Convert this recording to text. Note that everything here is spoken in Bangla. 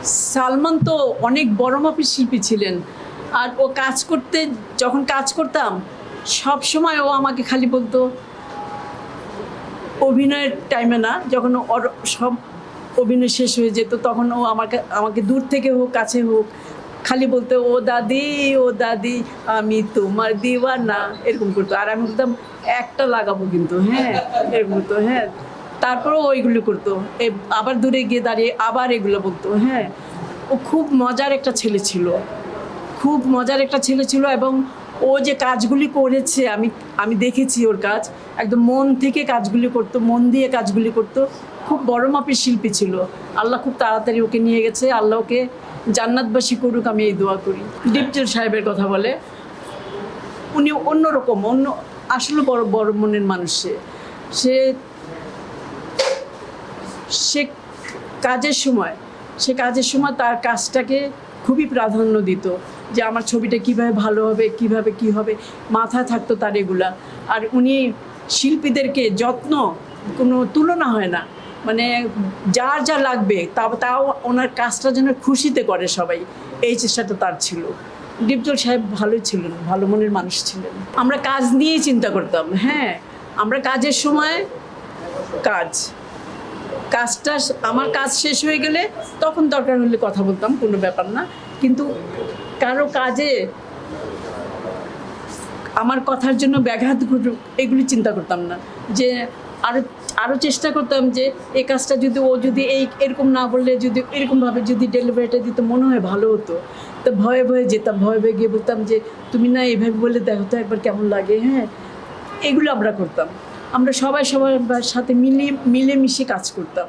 সালমান তো অনেক বড় মাপের শিল্পী ছিলেন। আর ও কাজ করতে, যখন কাজ করতাম সব সময় ও আমাকে খালি বলতো, অভিনয়ের টাইমে না, যখন ওর সব অভিনয় শেষ হয়ে যেত তখন ও আমাকে আমাকে দূর থেকে হোক কাছে হোক খালি বলতো, ও দাদি আমি তোমার দিওয়ানা, এরকম করতো। আর আমি বলতাম একটা লাগাবো কিন্তু, হ্যাঁ এরকম করতো, হ্যাঁ। তারপরেও ওইগুলো করতো, আবার দূরে গিয়ে দাঁড়িয়ে আবার এগুলো বলতো, হ্যাঁ। ও খুব মজার একটা ছেলে ছিল, খুব মজার একটা ছেলে ছিল। এবং ও যে কাজগুলি করেছে আমি আমি দেখেছি ওর কাজ, একদম মন থেকে কাজগুলি করতো, মন দিয়ে কাজগুলি করতো। খুব বড় মাপের শিল্পী ছিল। আল্লাহ খুব তাড়াতাড়ি ওকে নিয়ে গেছে, আল্লাহ ওকে জান্নাতবাসী করুক, আমি এই দোয়া করি। ডিপজল সাহেবের কথা বলে, উনি অন্যরকম, আসলে বড় বড় মনের মানুষ। সে সে কাজের সময় তার কাজটাকে খুবই প্রাধান্য দিত, যে আমার ছবিটা কিভাবে ভালো হবে, কিভাবে কি হবে, মাথায় থাকতো তার এগুলা। আর উনি শিল্পীদেরকে যত্ন, কোনো তুলনা হয় না, মানে যার যা লাগবে তাও ওনার কাজটা যেন খুশিতে করে সবাই, এই চেষ্টাটা তার ছিল। ডিপজল সাহেব ভালোই ছিলেন, ভালো মনের মানুষ ছিলেন। আমরা কাজ নিয়েই চিন্তা করতাম, হ্যাঁ। আমরা কাজের সময় কাজটা, আমার কাজ শেষ হয়ে গেলে তখন দরকার হলে কথা বলতাম, কোনো ব্যাপার না। কিন্তু কারো কাজে আমার কথার জন্য ব্যাঘাত ঘটুক এগুলি চিন্তা করতাম না। যে আরও চেষ্টা করতাম যে এই কাজটা যদি ও যদি এরকম না বললে, যদি এরকমভাবে যদি ডেলিভারিটা দিত মনে হয় ভালো হতো। তো ভয়ে ভয়ে যেতাম, ভয়ে ভয়ে গিয়ে বলতাম যে তুমি না এইভাবে বলে দেখো তো একবার কেমন লাগে, হ্যাঁ। এগুলো আমরা করতাম। আমরা সবাই সবার সাথে মিলেমিশে কাজ করতাম।